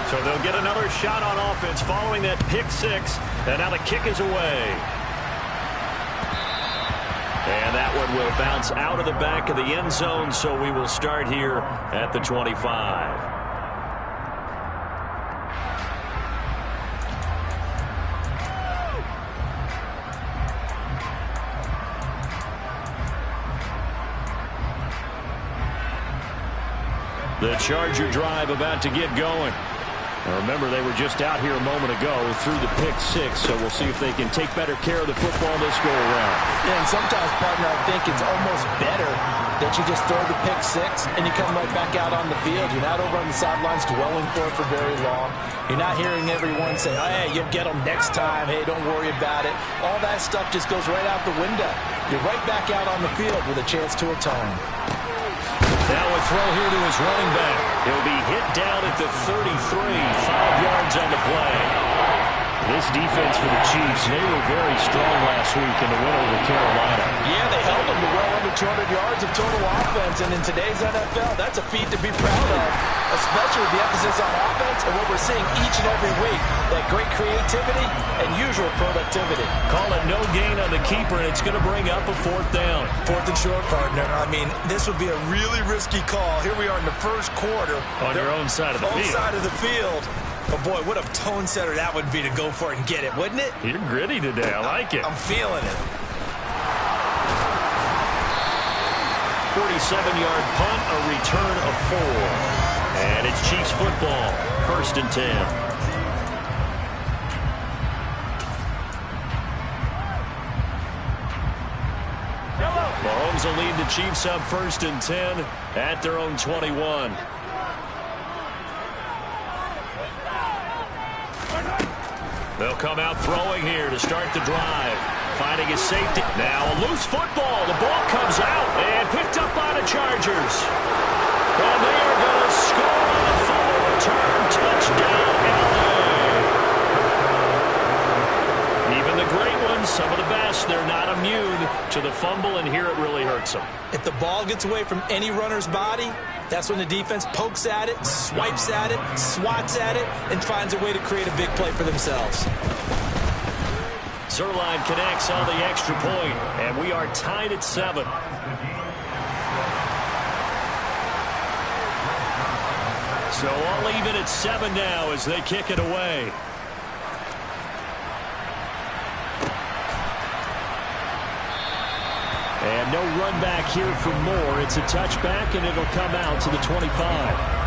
So they'll get another shot on offense following that pick six. And now the kick is away. And that one will bounce out of the back of the end zone, so we will start here at the 25. The Charger drive about to get going. Now remember, they were just out here a moment ago through the pick six, so we'll see if they can take better care of the football this go-around. Yeah, and sometimes, partner, I think it's almost better that you just throw the pick six and you come right back out on the field. You're not over on the sidelines dwelling for it for very long. You're not hearing everyone say, oh, hey, you'll get them next time. Hey, don't worry about it. All that stuff just goes right out the window. You're right back out on the field with a chance to atone. Now a throw here to his running back. He'll be hit down at the 33, 5 yards on the play. This defense for the Chiefs, they were very strong last week in the win over Carolina. Yeah, they held them to well under 200 yards of total offense, and in today's NFL, that's a feat to be proud of, especially with the emphasis on offense and what we're seeing each and every week, that great creativity and usual productivity. Call it no gain on the keeper, and it's going to bring up a fourth down. Fourth and short, partner. I mean, this would be a really risky call. Here we are in the first quarter. On your own side of the field. Own side of the field. But, boy, what a tone setter that would be to go for it and get it, wouldn't it? You're gritty today. I like it. I'm feeling it. 47-yard punt, a return of 4. And it's Chiefs football, 1st and 10. Mahomes will lead the Chiefs up 1st and 10 at their own 21. They'll come out throwing here to start the drive. Finding his safety. Now a loose football. The ball comes out and picked up by the Chargers. And they are going to score on a fumble return. Touchdown, LA. Even the great ones, some of the best, they're not immune to the fumble, and here it really hurts them. If the ball gets away from any runner's body, that's when the defense pokes at it, swipes at it, swats at it, and finds a way to create a big play for themselves. Zerline connects on the extra point, and we are tied at 7. So all even at 7 now as they kick it away. And no run back here for Moore. It's a touchback, and it'll come out to the 25.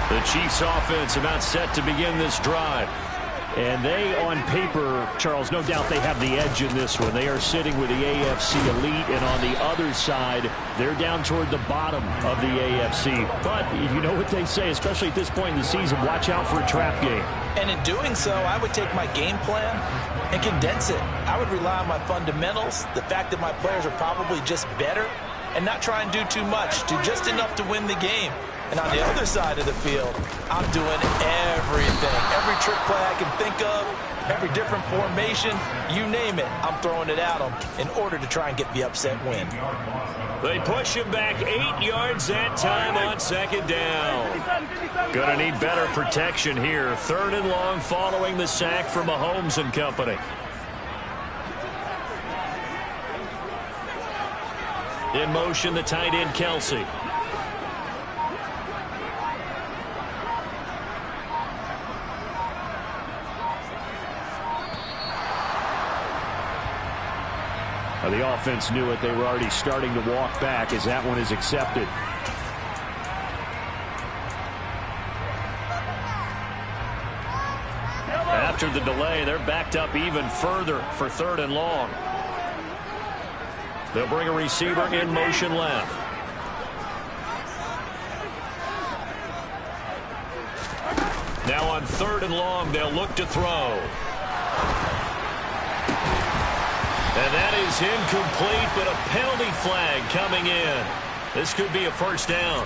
The Chiefs offense about set to begin this drive. And they, on paper, Charles, no doubt they have the edge in this one. They are sitting with the AFC elite, and on the other side, they're down toward the bottom of the AFC. But you know what they say, especially at this point in the season, watch out for a trap game. And in doing so, I would take my game plan and condense it. I would rely on my fundamentals, the fact that my players are probably just better, and not try and do too much, do just enough to win the game. And on the other side of the field, I'm doing everything. Every trick play I can think of, every different formation, you name it, I'm throwing it at them in order to try and get the upset win. They push him back 8 yards that time on 2nd down. Gonna need better protection here. 3rd and long following the sack from Mahomes and company. In motion, the tight end, Kelsey. The offense knew it. They were already starting to walk back as that one is accepted. After the delay, they're backed up even further for 3rd and long. They'll bring a receiver in motion left. Now on 3rd and long, they'll look to throw. And that is incomplete, but a penalty flag coming in. This could be a 1st down.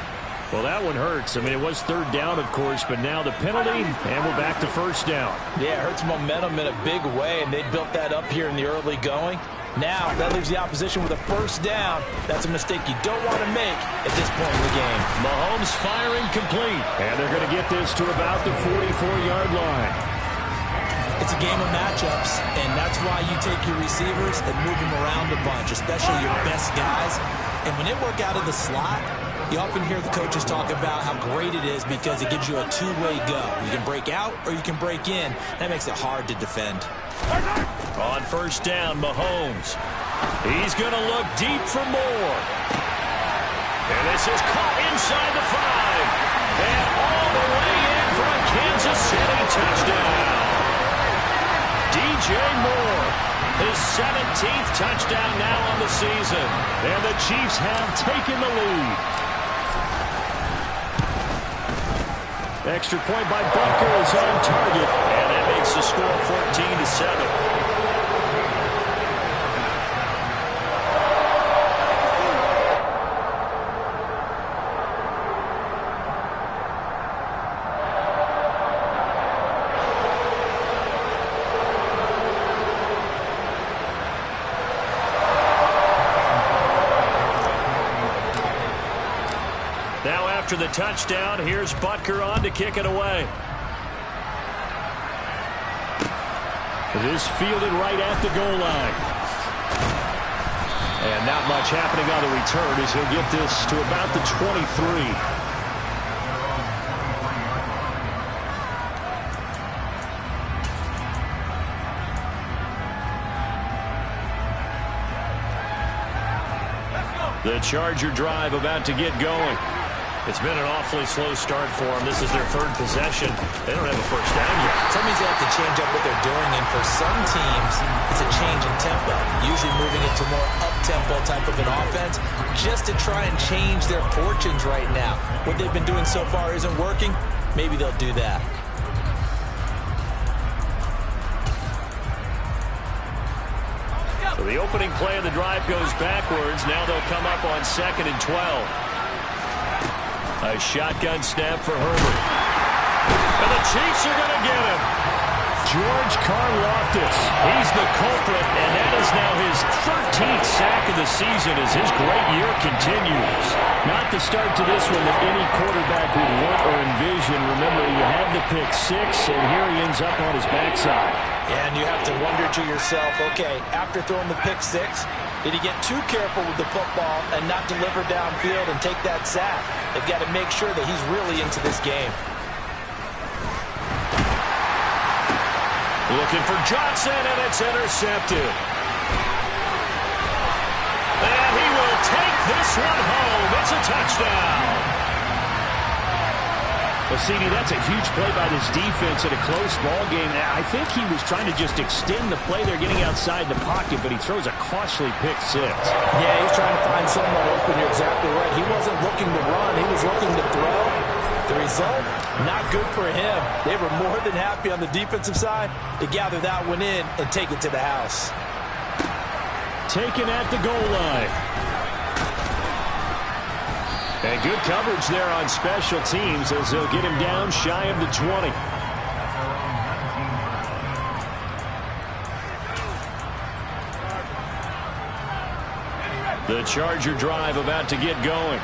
Well, that one hurts. I mean, it was 3rd down, of course, but now the penalty, and we're back to 1st down. Yeah, it hurts momentum in a big way, and they built that up here in the early going. Now, that leaves the opposition with a first down. That's a mistake you don't want to make at this point in the game. Mahomes firing complete. And they're going to get this to about the 44-yard line. It's a game of matchups, and that's why you take your receivers and move them around a bunch, especially your best guys. And when they work out of the slot, you often hear the coaches talk about how great it is because it gives you a two-way go. You can break out or you can break in. That makes it hard to defend. On first down, Mahomes. He's going to look deep for more. And this is caught inside the 5. And all the way in for a Kansas City touchdown. DJ Moore, his 17th touchdown now on the season. And the Chiefs have taken the lead. Extra point by Butker is on target. And that makes the score 14-7. After the touchdown, here's Butker on to kick it away. This fielded right at the goal line. And not much happening on the return as he'll get this to about the 23. The Charger drive about to get going. It's been an awfully slow start for them. This is their third possession. They don't have a first down yet. That means they have to change up what they're doing, and for some teams, it's a change in tempo, usually moving into more up-tempo type of an offense, just to try and change their fortunes right now. What they've been doing so far isn't working. Maybe they'll do that. So the opening play of the drive goes backwards. Now they'll come up on 2nd and 12. A shotgun snap for Herbert. And the Chiefs are going to get him. George Karlaftis. He's the culprit, and that is now his 13th sack of the season as his great year continues. Not the start to this one that any quarterback would want or envision. Remember, you had the pick 6, and here he ends up on his backside. And you have to wonder to yourself, okay, after throwing the pick 6, did he get too careful with the football and not deliver downfield and take that sack? They've got to make sure that he's really into this game. Looking for Johnson, and it's intercepted. And he will take this one home. It's a touchdown. Well, CD, that's a huge play by this defense in a close ball game. I think he was trying to just extend the play. They're getting outside the pocket, but he throws a costly pick 6. Yeah, he's trying to find someone open. You're exactly right. He wasn't looking to run. He was looking to throw. The result, not good for him. They were more than happy on the defensive side to gather that one in and take it to the house. Taken at the goal line. And good coverage there on special teams as they'll get him down shy of the 20. The Charger drive about to get going.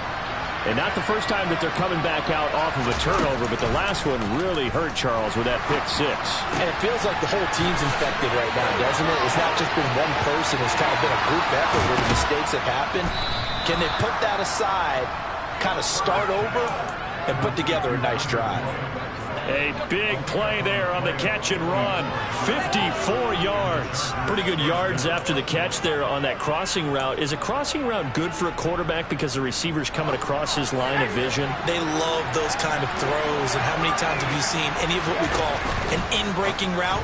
And not the first time that they're coming back out off of a turnover, but the last one really hurt Charles with that pick 6. And it feels like the whole team's infected right now, doesn't it? It's not just been one person. It's kind of been a group effort where the mistakes have happened. Can they put that aside, kind of start over, and put together a nice drive? A big play there on the catch and run. 54 yards. Pretty good yards after the catch there on that crossing route. Is a crossing route good for a quarterback because the receiver's coming across his line of vision? They love those kind of throws. And how many times have you seen any of what we call an in-breaking route?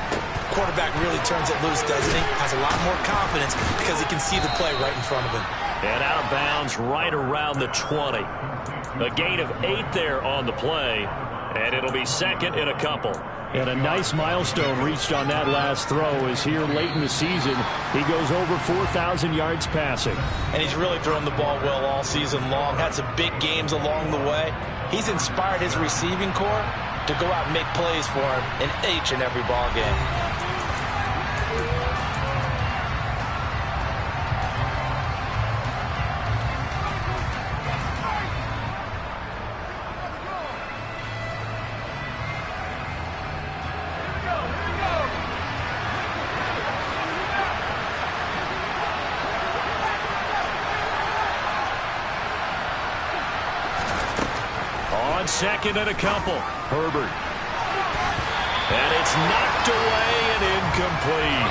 Quarterback really turns it loose, doesn't he? Has a lot more confidence because he can see the play right in front of him. And out of bounds right around the 20. A gain of 8 there on the play. And it'll be second in a couple. And a nice milestone reached on that last throw as here late in the season, he goes over 4,000 yards passing. And he's really thrown the ball well all season long. Had some big games along the way. He's inspired his receiving corps to go out and make plays for him in each and every ball game. on second and a couple. Herbert. And it's knocked away and incomplete.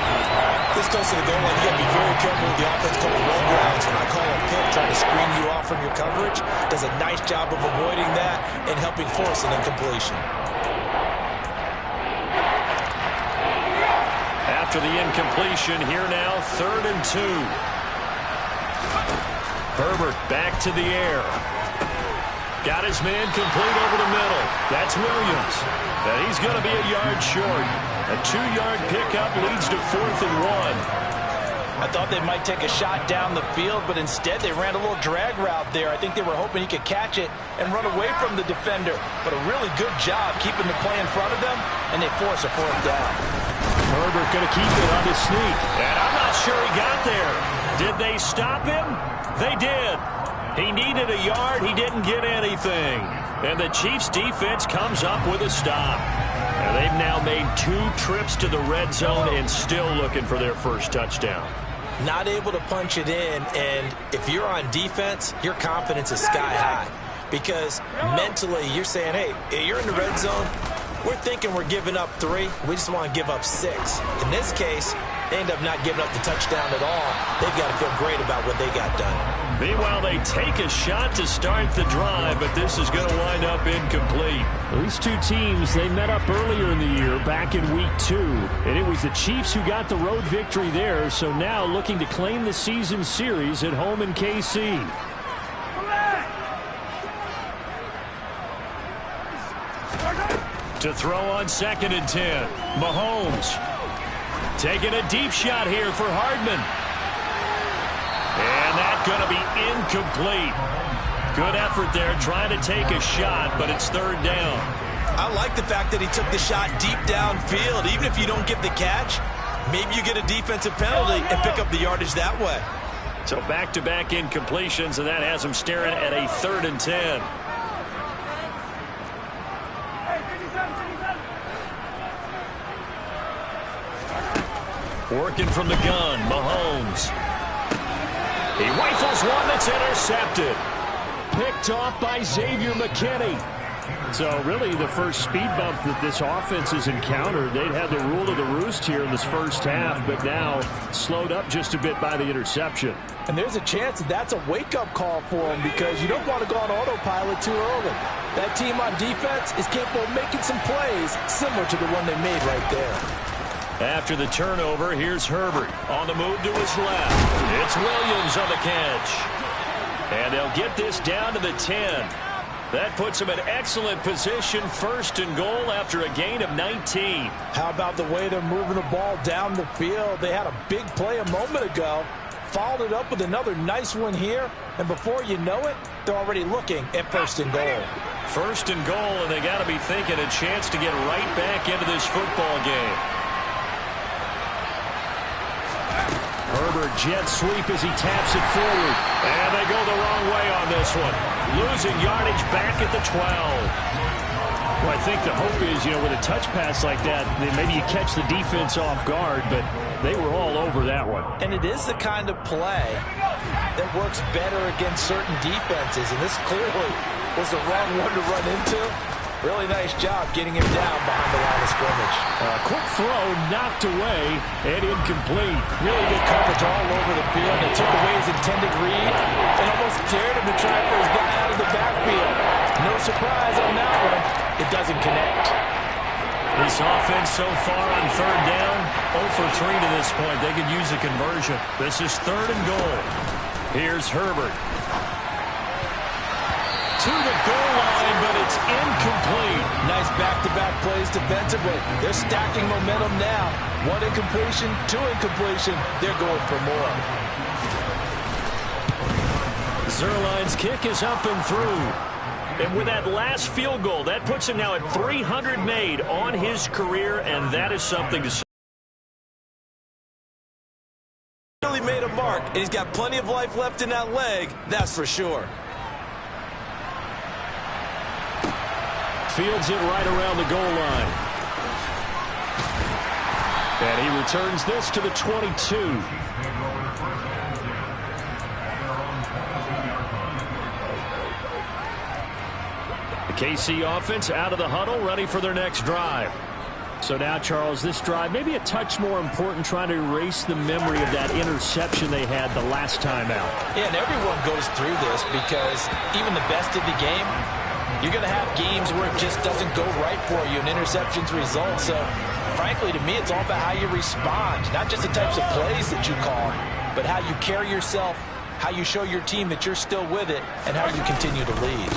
This close to the goal line, you got to be very careful with the offense calling run routes. When I call a pick, trying to screen you off from your coverage, does a nice job of avoiding that and helping force an incompletion. After the incompletion, here now, 3rd and 2. Herbert back to the air. Got his man complete over the middle. That's Williams. And he's going to be a yard short. A 2-yard pickup leads to 4th and 1. I thought they might take a shot down the field, but instead they ran a little drag route there. I think they were hoping he could catch it and run away from the defender. But a really good job keeping the play in front of them, and they force a 4th down. Herbert going to keep it on his sneak. And I'm not sure he got there. Did they stop him? They did. He needed a yard. He didn't get anything. And the Chiefs defense comes up with a stop. And they've now made 2 trips to the red zone and still looking for their first touchdown. Not able to punch it in, and if you're on defense, your confidence is sky high. Because mentally, you're saying, hey, you're in the red zone. We're thinking we're giving up 3. We just want to give up 6. In this case, they end up not giving up the touchdown at all. They've got to feel great about what they got done. Meanwhile, they take a shot to start the drive, but this is going to wind up incomplete. These two teams, they met up earlier in the year, back in Week 2, and it was the Chiefs who got the road victory there, so now looking to claim the season series at home in KC. To throw on 2nd and 10, Mahomes. Taking a deep shot here for Hardman. And that's going to be incomplete. Good effort there trying to take a shot, but it's 3rd down. I like the fact that he took the shot deep downfield. Even if you don't get the catch, maybe you get a defensive penalty and pick up the yardage that way. So back-to-back incompletions, and that has him staring at a 3rd and 10. Working from the gun, Mahomes. He rifles one that's intercepted. Picked off by Xavier McKinney. So really the first speed bump that this offense has encountered. They'd had the rule of the roost here in this first half, but now slowed up just a bit by the interception. And there's a chance that that's a wake-up call for them because you don't want to go on autopilot too early. That team on defense is capable of making some plays similar to the one they made right there. After the turnover, here's Herbert on the move to his left. It's Williams on the catch. And they'll get this down to the 10. That puts them in excellent position, 1st and goal after a gain of 19. How about the way they're moving the ball down the field? They had a big play a moment ago, followed it up with another nice one here, and before you know it, they're already looking at 1st and goal. 1st and goal, and they got to be thinking a chance to get right back into this football game. Herbert jet sweep as he taps it forward. And they go the wrong way on this one. Losing yardage back at the 12. Well, I think the hope is, with a touch pass like that, maybe you catch the defense off guard, but they were all over that one. And it is the kind of play that works better against certain defenses, and this clearly was the wrong one to run into. Really nice job getting him down behind the line of scrimmage. Quick throw knocked away and incomplete. Really good coverage all over the field. It took away his intended read and almost dared him to try for his guy out of the backfield. No surprise on that one. It doesn't connect. This offense so far on 3rd down, 0 for 3 to this point. They could use a conversion. This is 3rd and goal. Here's Herbert. To the goal line, but it's incomplete. Nice back-to-back plays defensively. They're stacking momentum now. 1 incompletion, 2 incompletion. They're going for more. Zuerlein's kick is up and through. And with that last field goal, that puts him now at 300 made on his career, and that is something to say. Really made a mark, and he's got plenty of life left in that leg, that's for sure. Fields it right around the goal line. And he returns this to the 22. The KC offense out of the huddle, ready for their next drive. So now, Charles, this drive maybe a touch more important, trying to erase the memory of that interception they had the last time out. Yeah, and everyone goes through this because even the best of the game, you're going to have games where it just doesn't go right for you and interceptions result. So, frankly, to me, it's all about how you respond, not just the types of plays that you call, but how you carry yourself, how you show your team that you're still with it, and how you continue to lead.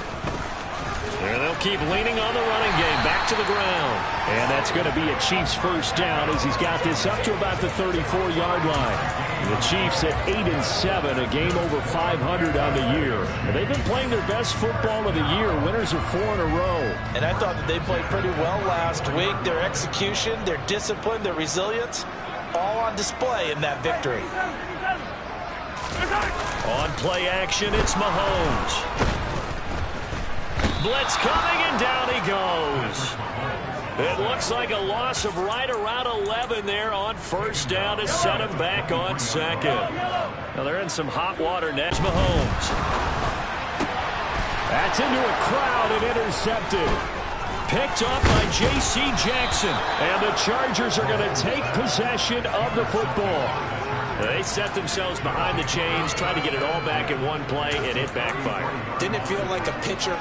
And they'll keep leaning on the running game, back to the ground. And that's going to be a Chiefs first down as he's got this up to about the 34-yard line. The Chiefs at 8-7, a game over 500 on the year. And they've been playing their best football of the year. Winners of 4 in a row. And I thought that they played pretty well last week. Their execution, their discipline, their resilience, all on display in that victory. On play action, it's Mahomes. Blitz coming, and down he goes. It looks like a loss of right around 11 there on first down to set him back on second. Now they're in some hot water next. Mahomes. That's into a crowd and intercepted. Picked up by J.C. Jackson. And the Chargers are going to take possession of the football. They set themselves behind the chains, trying to get it all back in one play, and it backfired. Didn't it feel like a pitcher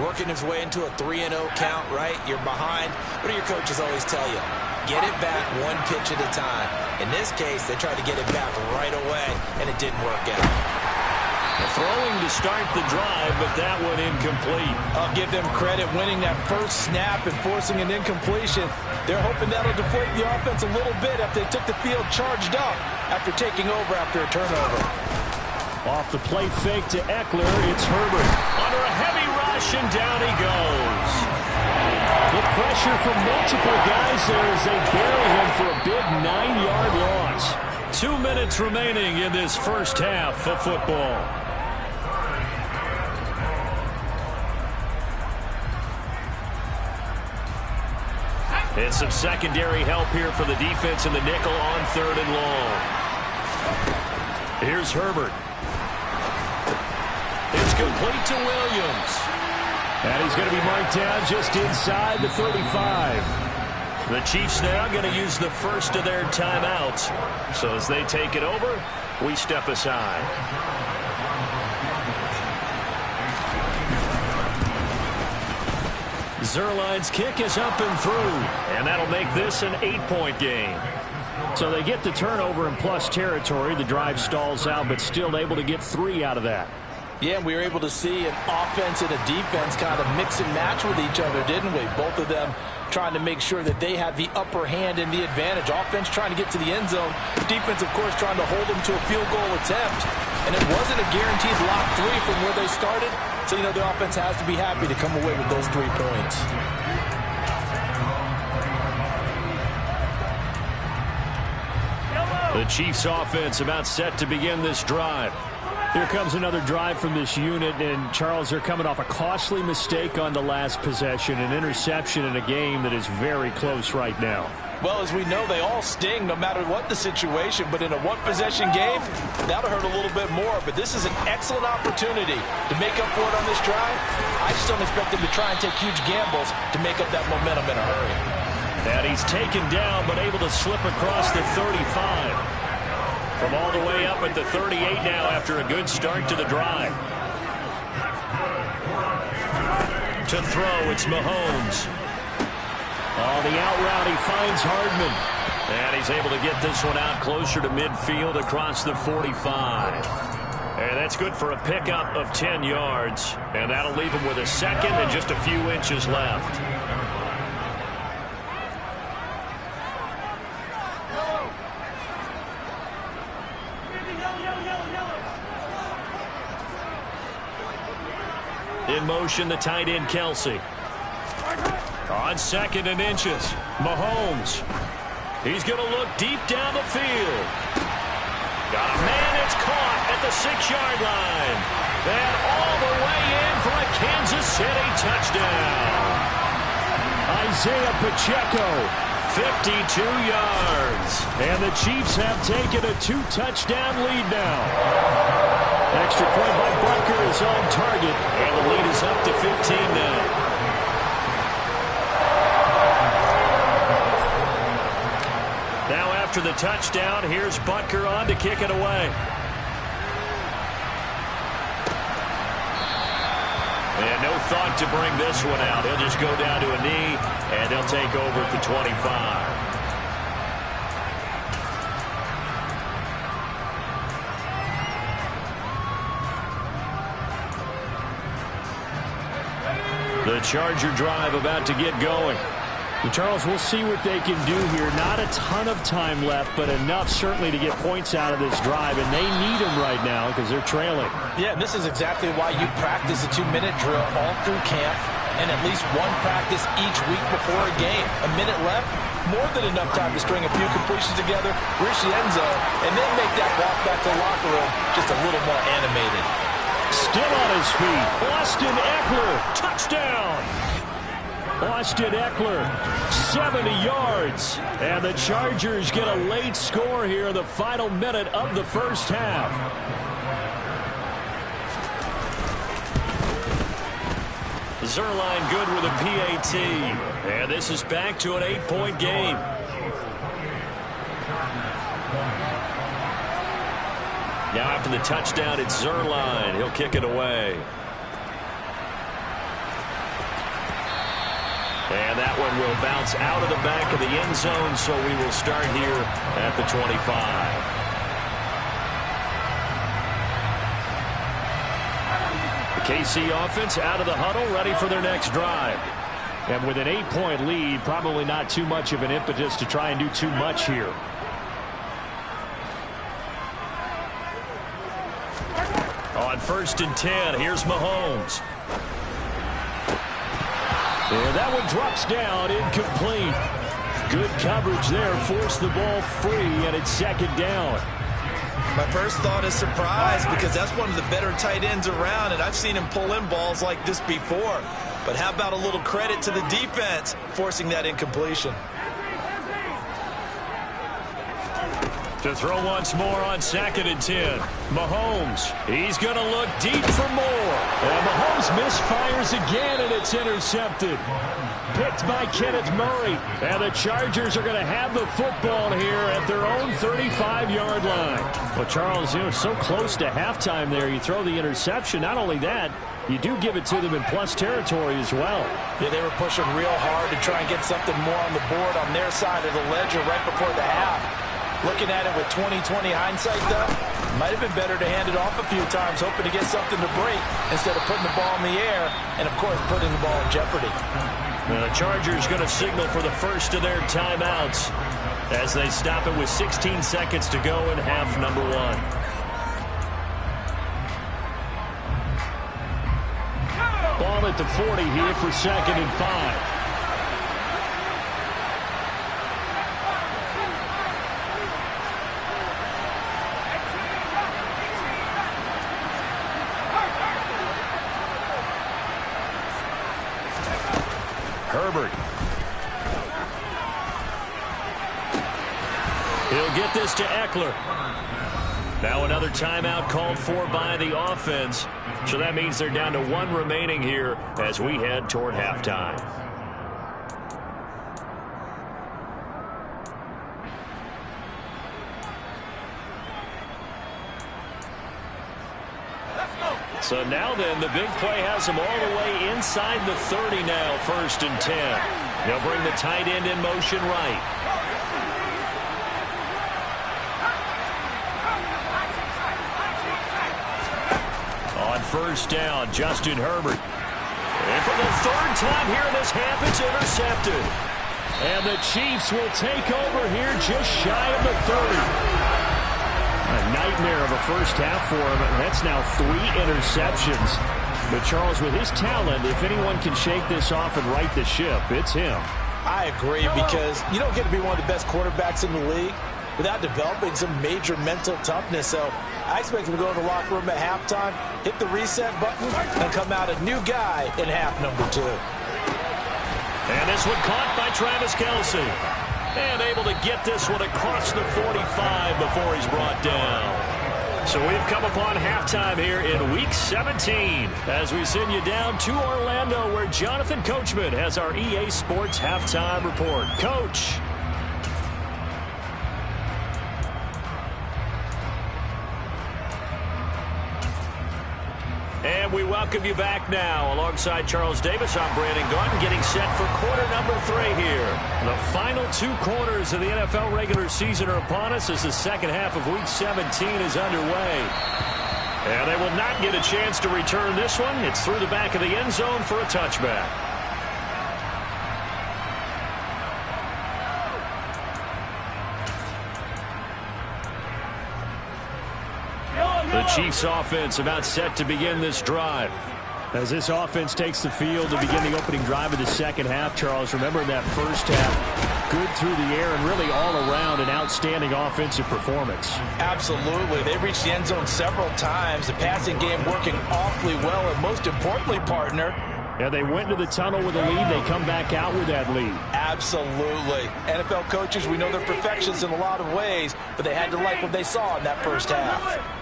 working his way into a 3-0 count, right? You're behind. What do your coaches always tell you? Get it back one pitch at a time. In this case, they tried to get it back right away, and it didn't work out. Throwing to start the drive, but that one incomplete. I'll give them credit winning that first snap and forcing an incompletion. They're hoping that'll deflate the offense a little bit after they took the field charged up after taking over after a turnover. Off the play fake to Eckler, it's Herbert. Under a heavy rush, and down he goes. The pressure from multiple guys there as they bury him for a big 9-yard loss. 2 minutes remaining in this first half of football. And some secondary help here for the defense in the nickel on 3rd and long. Here's Herbert. It's complete to Williams. And he's going to be marked down just inside the 35. The Chiefs now going to use the first of their timeouts. So as they take it over, we step aside. Zerline's kick is up and through. And that'll make this an 8-point game. So they get the turnover in plus territory. The drive stalls out, but still able to get 3 out of that. Yeah, we were able to see an offense and a defense kind of mix and match with each other, didn't we? Both of them trying to make sure that they had the upper hand and the advantage. Offense trying to get to the end zone. Defense, of course, trying to hold them to a field goal attempt. And it wasn't a guaranteed lock 3 from where they started. So, you know, the offense has to be happy to come away with those 3 points. The Chiefs offense about set to begin this drive. Here comes another drive from this unit, and Charles, they're coming off a costly mistake on the last possession, an interception in a game that is very close right now. Well, as we know, they all sting no matter what the situation, but in a one-possession game, that'll hurt a little bit more. But this is an excellent opportunity to make up for it on this drive. I just don't expect them to try and take huge gambles to make up that momentum in a hurry. And he's taken down, but able to slip across the 35. From all the way up at the 38 now after a good start to the drive. To throw, it's Mahomes. Oh, the out route, he finds Hardman. And he's able to get this one out closer to midfield across the 45. And that's good for a pickup of 10 yards. And that'll leave him with a second and just a few inches left. In motion, the tight end, Kelsey. On 2nd and inches, Mahomes. He's going to look deep down the field. Got a man, it's caught at the 6-yard line. And all the way in for a Kansas City touchdown. Isaiah Pacheco, 52 yards. And the Chiefs have taken a 2-touchdown lead now. Extra point by Butker is on target, and the lead is up to 15 now. after the touchdown. Here's Butker on to kick it away. And no thought to bring this one out. He'll just go down to a knee, and he'll take over at the 25. The Charger drive about to get going. And Charles, we'll see what they can do here. Not a ton of time left, but enough certainly to get points out of this drive, and they need them right now because they're trailing. Yeah, and this is exactly why you practice a 2-minute drill all through camp and at least one practice each week before a game. A minute left, more than enough time to string a few completions together, reach the end zone, and then make that walk back to the locker room just a little more animated. Still on his feet, Austin Eckler, touchdown! Austin Eckler, 70 yards. And the Chargers get a late score here in the final minute of the first half. Zerline good with a PAT. And this is back to an 8-point game. Now after the touchdown, it's Zerline. He'll kick it away. And that one will bounce out of the back of the end zone, so we will start here at the 25. The KC offense out of the huddle, ready for their next drive. And with an 8-point lead, probably not too much of an impetus to try and do too much here. On 1st and 10, here's Mahomes. And that one drops down, incomplete. Good coverage there, forced the ball free, and it's 2nd down. My first thought is surprise because that's one of the better tight ends around, and I've seen him pull in balls like this before. But how about a little credit to the defense forcing that incompletion? To throw once more on 2nd and 10. Mahomes, he's going to look deep for more. And Mahomes misfires again, and it's intercepted. Picked by Kenneth Murray. And the Chargers are going to have the football here at their own 35-yard line. Well, Charles, so close to halftime there. You throw the interception. Not only that, you do give it to them in plus territory as well. Yeah, they were pushing real hard to try and get something more on the board on their side of the ledger right before the half. Looking at it with 20/20 hindsight, though, might have been better to hand it off a few times, hoping to get something to break instead of putting the ball in the air and, of course, putting the ball in jeopardy. And the Chargers going to signal for the first of their timeouts as they stop it with 16 seconds to go in half number 1. Ball at the 40 here for 2nd and 5. Herbert. He'll get this to Eckler. Now another timeout called for by the offense. So that means they're down to 1 remaining here as we head toward halftime. So now then, the big play has him all the way inside the 30 now, 1st and 10. They'll bring the tight end in motion right. On 1st down, Justin Herbert. And for the 3rd time here in this half, it's intercepted. And the Chiefs will take over here just shy of the 30. A nightmare of a first half for him. That's now 3 interceptions. But Charles, with his talent, if anyone can shake this off and right the ship, it's him. I agree, because you don't get to be one of the best quarterbacks in the league without developing some major mental toughness. So I expect him to go in the locker room at halftime, hit the reset button, and come out a new guy in half number 2. And this one caught by Travis Kelce. And able to get this one across the 45 before he's brought down. So we've come upon halftime here in Week 17 as we send you down to Orlando, where Jonathan Coachman has our EA Sports Halftime Report. Coach. And we welcome you back now. Alongside Charles Davis, I'm Brandon Gaudin, getting set for quarter number 3 here. The final 2 quarters of the NFL regular season are upon us as the second half of Week 17 is underway. And they will not get a chance to return this one. It's through the back of the end zone for a touchback. The Chiefs offense about set to begin this drive. As this offense takes the field to begin the opening drive of the second half, Charles, remember in that first half, good through the air and really all around an outstanding offensive performance. Absolutely. They reached the end zone several times. The passing game working awfully well, and most importantly, partner, yeah, they went to the tunnel with a lead. They come back out with that lead. Absolutely. NFL coaches, we know they're perfectionists in a lot of ways, but they had to like what they saw in that first half.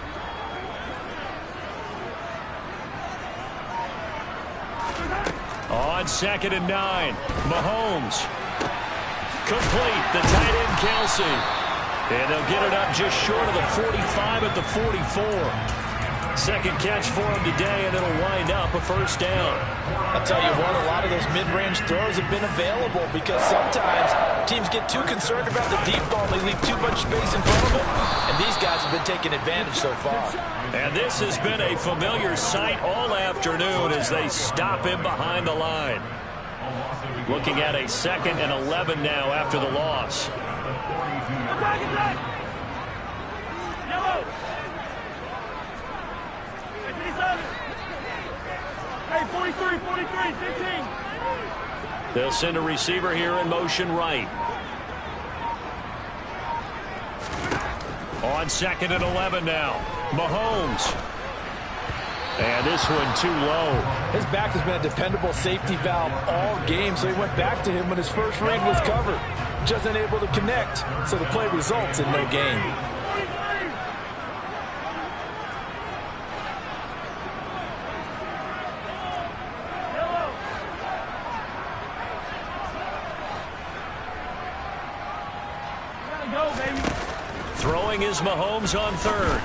On 2nd and 9, Mahomes. Complete, the tight end Kelsey. And they'll get it up just short of the 45 at the 44. Second catch for him today, and it'll wind up a first down. I'll tell you what, a lot of those mid-range throws have been available because sometimes teams get too concerned about the deep ball and they leave too much space in front of them, and these guys have been taking advantage so far. And this has been a familiar sight all afternoon as they stop him behind the line. Looking at a 2nd and 11 now after the loss. Hey, 43, 15. They'll send a receiver here in motion right. On 2nd and 11 now, Mahomes. And this one too low. His back has been a dependable safety valve all game, so he went back to him when his first read was covered. Just unable to connect, so the play results in no gain. Throwing is Mahomes on 3rd.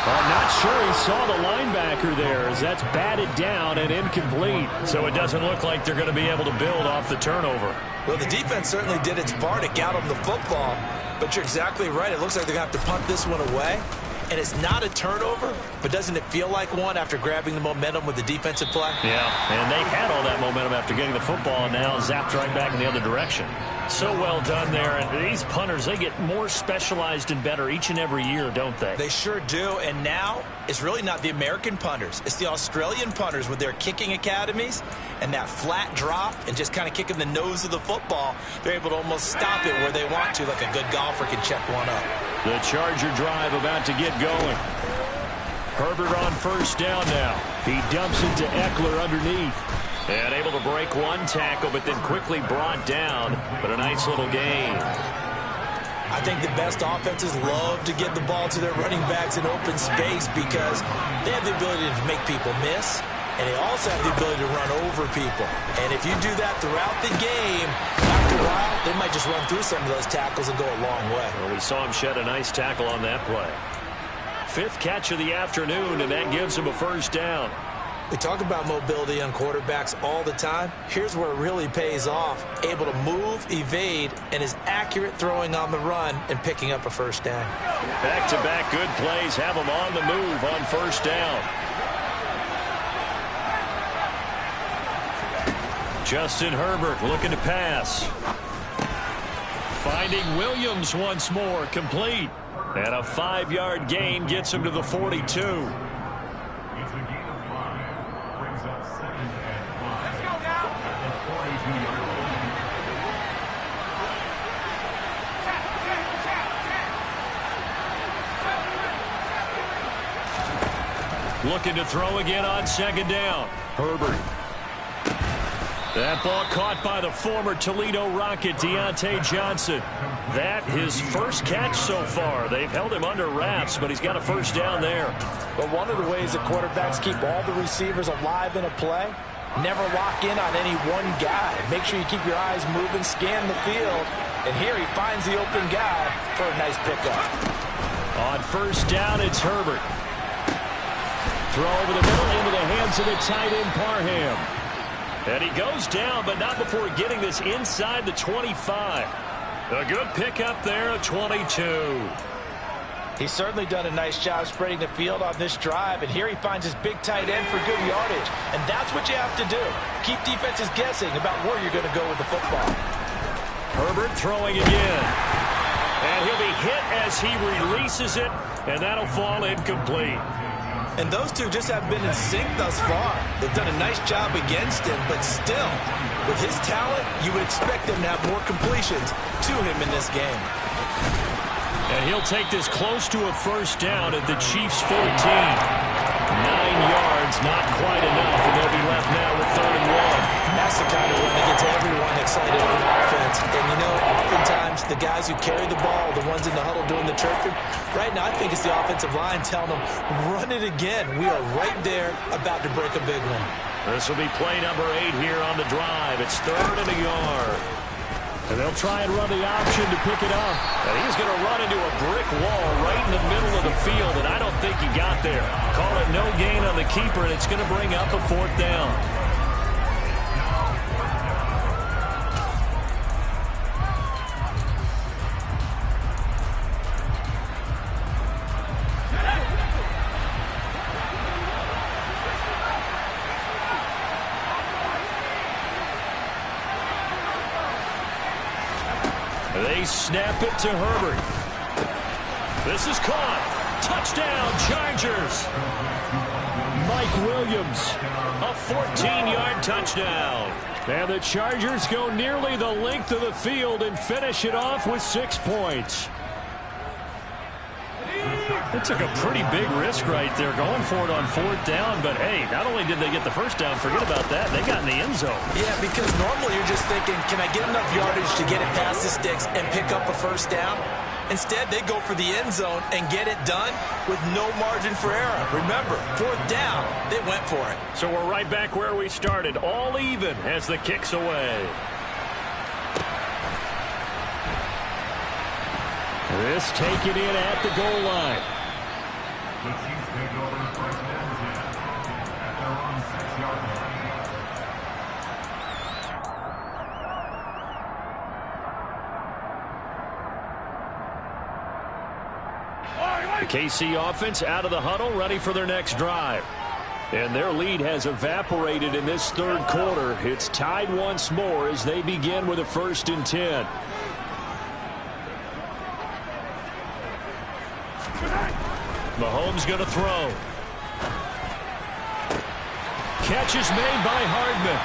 I'm not sure he saw the linebacker there as that's batted down and incomplete. So it doesn't look like they're going to be able to build off the turnover. Well, the defense certainly did its part to get them the football, but you're exactly right. It looks like they're going to have to punt this one away. And it's not a turnover, but doesn't it feel like one after grabbing the momentum with the defensive play? Yeah, and they had all that momentum after getting the football and now zapped right back in the other direction. So well done there. And these punters, they get more specialized and better each and every year, don't they? They sure do. And now it's really not the American punters. It's the Australian punters with their kicking academies and that flat drop and just kind of kicking the nose of the football. They're able to almost stop it where they want to, like a good golfer can check one up. The Charger drive about to get going. Herbert on first down now. He dumps it to Eckler underneath. And able to break one tackle, but then quickly brought down. But a nice little gain. I think the best offenses love to get the ball to their running backs in open space because they have the ability to make people miss, and they also have the ability to run over people. And if you do that throughout the game, after a while, they might just run through some of those tackles and go a long way. Well, we saw him shed a nice tackle on that play. 5th catch of the afternoon, and that gives him a first down. We talk about mobility on quarterbacks all the time. Here's where it really pays off. Able to move, evade, and is accurate throwing on the run and picking up a first down. Back-to-back good plays have him on the move on first down. Justin Herbert looking to pass. Finding Williams once more, complete. And a 5-yard gain gets him to the 42. Looking to throw again on 2nd down. Herbert. That ball caught by the former Toledo Rocket, Deontay Johnson. That his first catch so far. They've held him under wraps, but he's got a first down there. But one of the ways that quarterbacks keep all the receivers alive in a play, never lock in on any one guy. Make sure you keep your eyes moving, scan the field, and here he finds the open guy for a nice pickup. On first down, it's Herbert. Throw over the middle into the hands of the tight end, Parham. And he goes down, but not before getting this inside the 25. A good pickup there, a 22. He's certainly done a nice job spreading the field on this drive, and here he finds his big tight end for good yardage. And that's what you have to do. Keep defenses guessing about where you're going to go with the football. Herbert throwing again. And he'll be hit as he releases it, and that'll fall incomplete. And those two just haven't been in sync thus far. They've done a nice job against him, but still, with his talent, you would expect them to have more completions to him in this game. And he'll take this close to a first down at the Chiefs' 14. 9 yards, not quite enough, and they'll be left now with 3rd and 1. That's the kind of run that gets everyone excited on offense. And, you know, oftentimes the guys who carry the ball, the ones in the huddle doing the chirping, right now I think it's the offensive line telling them, run it again. We are right there about to break a big one. This will be play number 8 here on the drive. It's 3rd and a yard. And they'll try and run the option to pick it up. And he's going to run into a brick wall right in the middle of the field, and I don't think he got there. Call it no gain on the keeper, and it's going to bring up a 4th down. They snap it to Herbert. This is caught. Touchdown, Chargers. Mike Williams, a 14-yard touchdown. And the Chargers go nearly the length of the field and finish it off with 6 points. They took a pretty big risk right there going for it on 4th down, but hey, not only did they get the first down, forget about that, they got in the end zone. Yeah, because normally you're just thinking, can I get enough yardage to get it past the sticks and pick up a first down? Instead, they go for the end zone and get it done with no margin for error. Remember, 4th down, they went for it. So we're right back where we started, all even as the kick's away. This taken in at the goal line. The Chiefs take over first and 10 at their own 6-yard line. The KC offense out of the huddle, ready for their next drive. And their lead has evaporated in this 3rd quarter. It's tied once more as they begin with a 1st and 10. Mahomes going to throw. Catch is made by Hardman.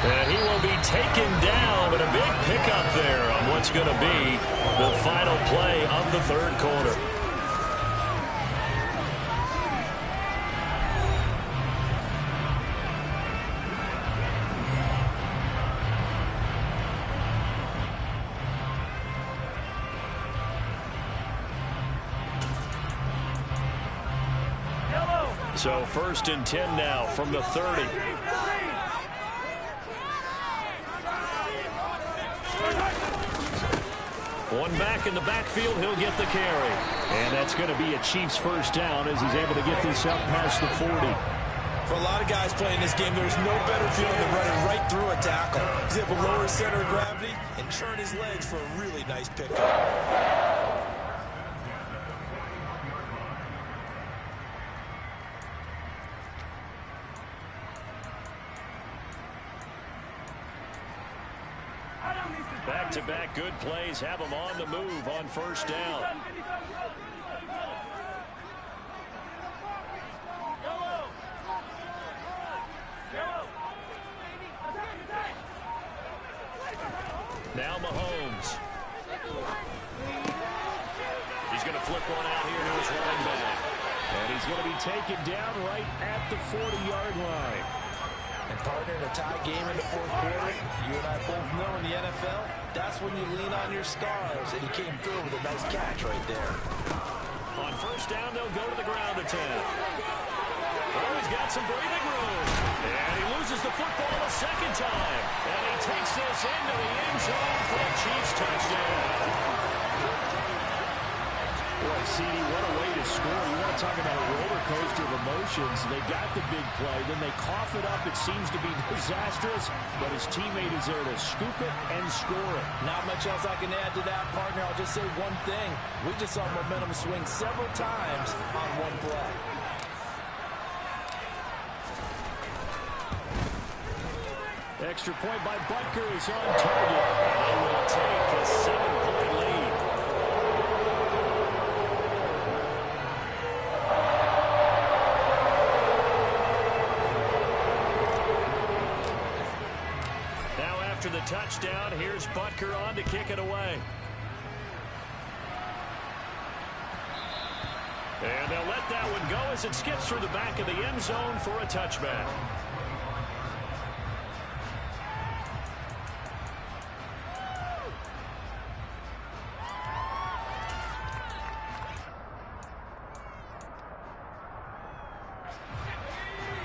And he will be taken down, but a big pickup there on what's going to be the final play of the 3rd quarter. So 1st and 10 now from the 30. One back in the backfield, he'll get the carry. And that's going to be a Chiefs first down as he's able to get this up past the 40. For a lot of guys playing this game, there's no better feeling than running right through a tackle. He's able to lower his center of gravity and churn his legs for a really nice pickup. Back-to-back good plays have them on the move on 1st down. Now Mahomes. He's going to flip one out here to his running back. And he's going to be taken down right at the 40-yard line. And partner, in a tie game in the 4th quarter, you and I both know in the NFL, that's when you lean on your stars, and he came through with a nice catch right there. On 1st down, they'll go to the ground attack. Oh, he's got some breathing room. And he loses the football a 2nd time. And he takes this into the end zone for a Chiefs touchdown. Boy, CD, what a way to score. You want to talk about a roller coaster of emotions. They got the big play, then they cough it up. It seems to be disastrous, but his teammate is there to scoop it and score it. Not much else I can add to that, partner. I'll just say one thing. We just saw momentum swing several times on one play. Extra point by Butker is on target. They will take a 7-point lead. Now after the touchdown, here's Butker on to kick it away. And they'll let that one go as it skips through the back of the end zone for a touchback.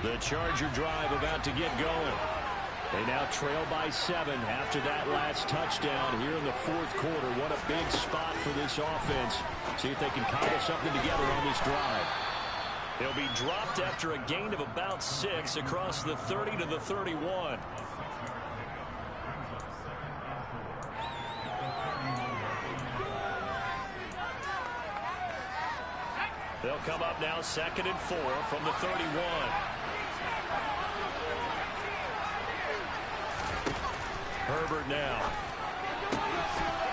The Charger drive about to get going. They now trail by 7 after that last touchdown here in the fourth quarter. What a big spot for this offense. See if they can cobble something together on this drive. They'll be dropped after a gain of about 6 across the 30 to the 31. They'll come up now 2nd and 4 from the 31. Herbert now.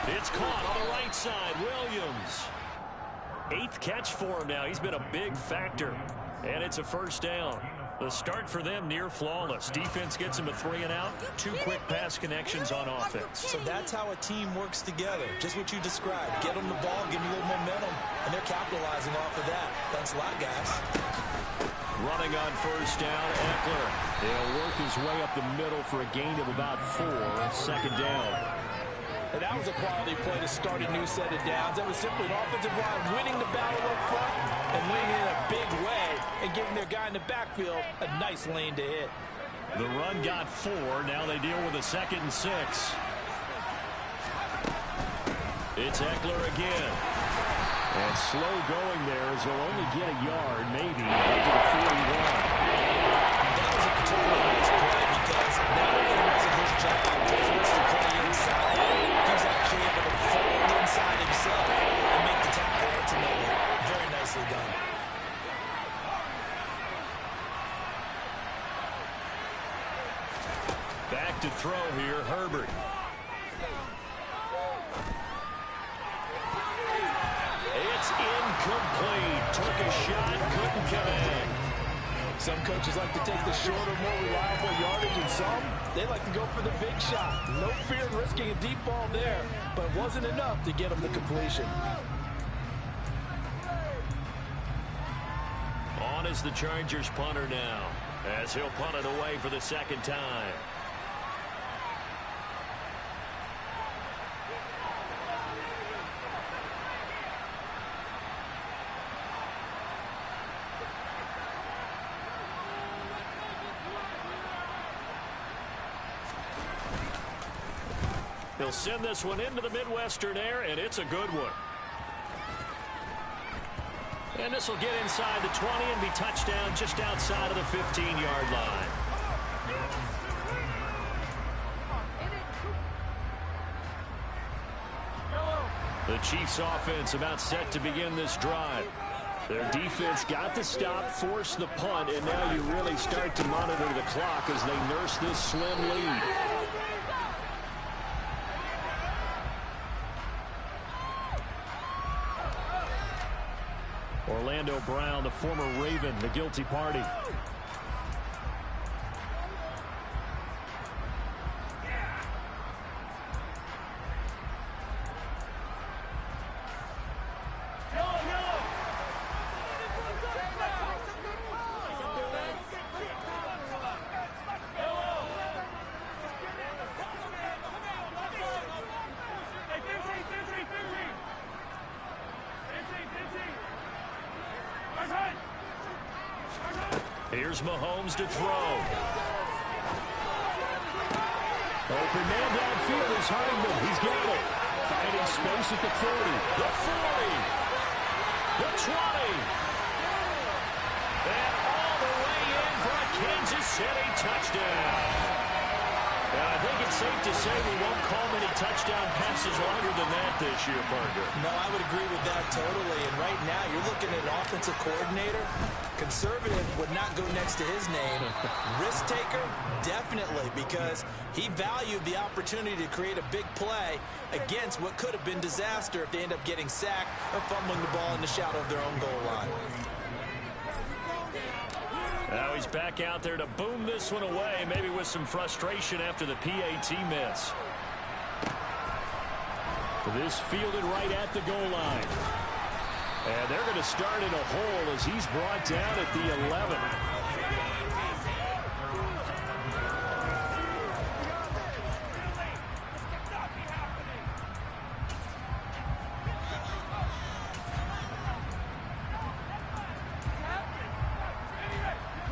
It's caught on the right side. Williams. 8th catch for him now. He's been a big factor. And it's a first down. The start for them near flawless. Defense gets him a 3 and out. 2 quick pass connections on offense. So that's how a team works together. Just what you described. Get them the ball, give them a little momentum, and they're capitalizing off of that. Thanks a lot, guys. Running on first down, Eckler. He'll work his way up the middle for a gain of about 4. 2nd down. And that was a quality play to start a new set of downs. That was simply an offensive line winning the battle up front and winning in a big way and giving their guy in the backfield a nice lane to hit. The run got 4. Now they deal with a 2nd and 6. It's Eckler again. And slow going there as he'll only get a yard, maybe, up to the 41. That was a particularly nice play because not only was it his job to force the play inside, he's actually able to fall inside himself and make the tackle ultimately. Very nicely done. Back to throw here, Herbert. It's incomplete. Took a shot, couldn't connect. Some coaches like to take the shorter, more reliable yardage, and some, they like to go for the big shot. No fear in risking a deep ball there, but it wasn't enough to get them the completion. On is the Chargers punter now, as he'll punt it away for the 2nd time. He'll send this one into the Midwestern air, and it's a good one. And this will get inside the 20 and be touchdown just outside of the 15-yard line. The Chiefs offense about set to begin this drive. Their defense got the stop, forced the punt, and now you really start to monitor the clock as they nurse this slim lead. Orlando Brown, the former Raven, the guilty party. Here's Mahomes to throw. Open man downfield is Hardman. He's got it. Finding space at the 30, the 40, the 20. touchdown. And I think it's safe to say we won't call many touchdown passes longer than that this year, partner. No, I would agree with that totally. And right now, you're looking at an offensive coordinator. Conservative would not go next to his name. Risk taker, definitely, because he valued the opportunity to create a big play against what could have been disaster if they end up getting sacked or fumbling the ball in the shadow of their own goal line. Now he's back out there to boom this one away, maybe with some frustration after the PAT miss. This fielded right at the goal line. And they're going to start in a hole as he's brought down at the 11.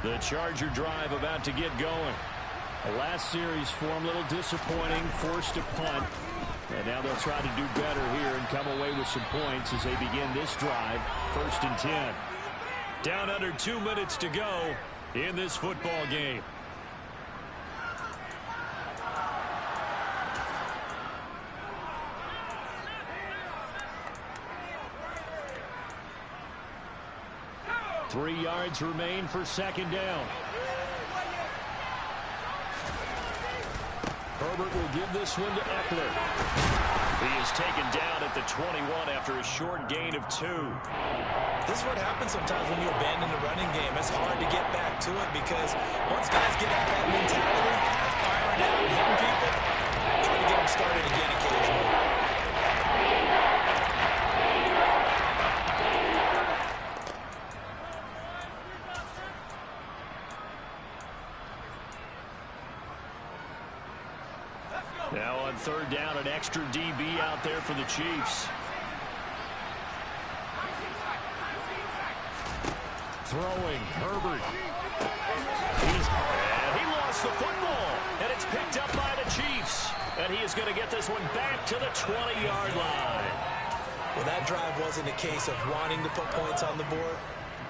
The Charger drive about to get going. The last series for him, a little disappointing, forced a punt. And now they'll try to do better here and come away with some points as they begin this drive, 1st and 10. Down under 2 minutes to go in this football game. Three yards remain for 2nd down. Herbert will give this one to Eckler. He is taken down at the 21 after a short gain of 2. This is what happens sometimes when you abandon the running game. It's hard to get back to it because once guys get out that mentality, firing out and hitting people, try to get them started again occasionally. Now on 3rd down, an extra DB out there for the Chiefs. Throwing, Herbert. And he lost the football. And it's picked up by the Chiefs. And he is going to get this one back to the 20-yard line. Well, that drive wasn't a case of wanting to put points on the board.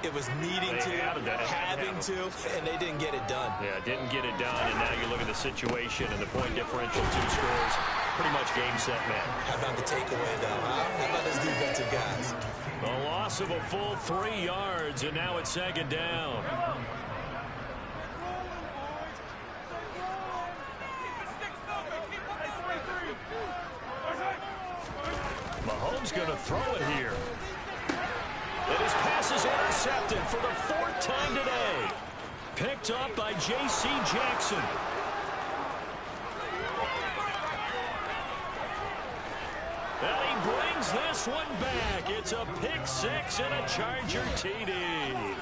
It was needing to, having to, and they didn't get it done. Yeah, didn't get it done, and now you look at the situation and the point differential, 2 scores, pretty much game, set, match. How about the takeaway, though, huh? How about those defensive guys? A loss of a full 3 yards, and now it's 2nd down. Mahomes going to throw it here. And his pass is intercepted for the 4th time today. Picked up by J.C. Jackson. And he brings this one back. It's a pick 6 and a Charger TD.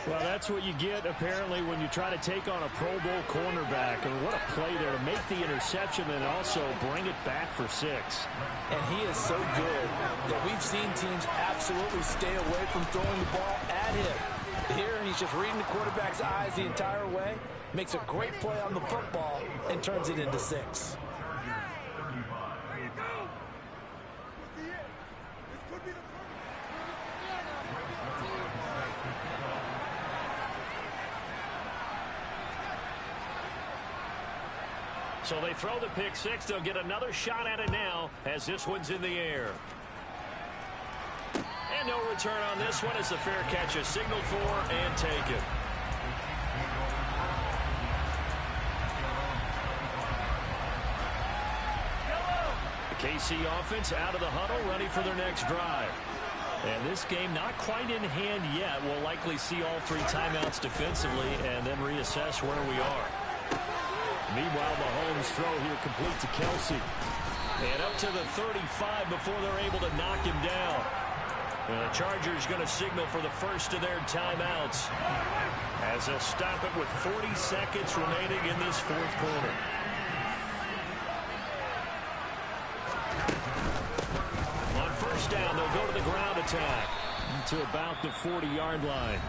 Well, that's what you get, apparently, when you try to take on a Pro Bowl cornerback. And what a play there to make the interception and also bring it back for 6. And he is so good that we've seen teams absolutely stay away from throwing the ball at him. Here, he's just reading the quarterback's eyes the entire way, makes a great play on the football, and turns it into 6. So they throw the pick 6. They'll get another shot at it now as this one's in the air. And no return on this one as the fair catch is signaled for and taken. The KC offense out of the huddle, ready for their next drive. And this game not quite in hand yet. We'll likely see all 3 timeouts defensively and then reassess where we are. Meanwhile, Mahomes' throw here complete to Kelsey. And up to the 35 before they're able to knock him down. And the Chargers going to signal for the first of their timeouts as they'll stop it with 40 seconds remaining in this 4th quarter. On 1st down, they'll go to the ground attack to about the 40-yard line.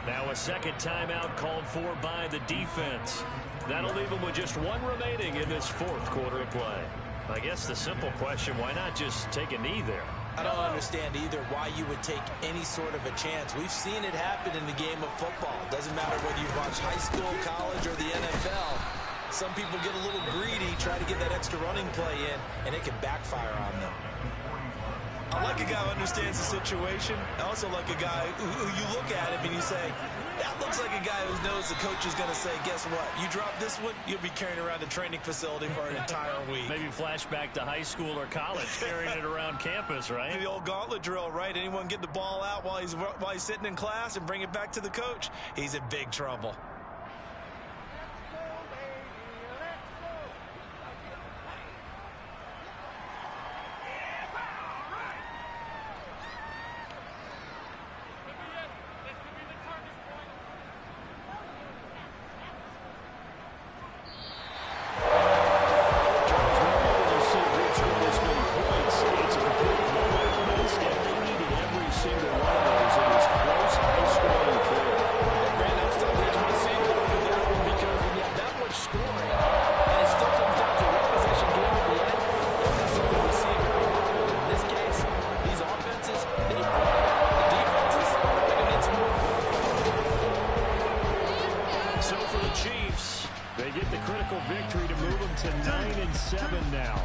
Now a 2nd timeout called for by the defense. That'll leave them with just 1 remaining in this 4th quarter of play. I guess the simple question, why not just take a knee there? I don't understand either why you would take any sort of a chance. We've seen it happen in the game of football. Doesn't matter whether you watch high school, college, or the NFL. Some people get a little greedy, try to get that extra running play in, and it can backfire on them. I like a guy who understands the situation. I also like a guy who you look at him and you say, that looks like a guy who knows the coach is going to say, guess what? You drop this one, you'll be carrying around the training facility for an entire week. Maybe flashback to high school or college, carrying it around campus, right? The old gauntlet drill, right? Anyone get the ball out while he's sitting in class and bring it back to the coach? He's in big trouble. They get the critical victory to move them to 9-7 now.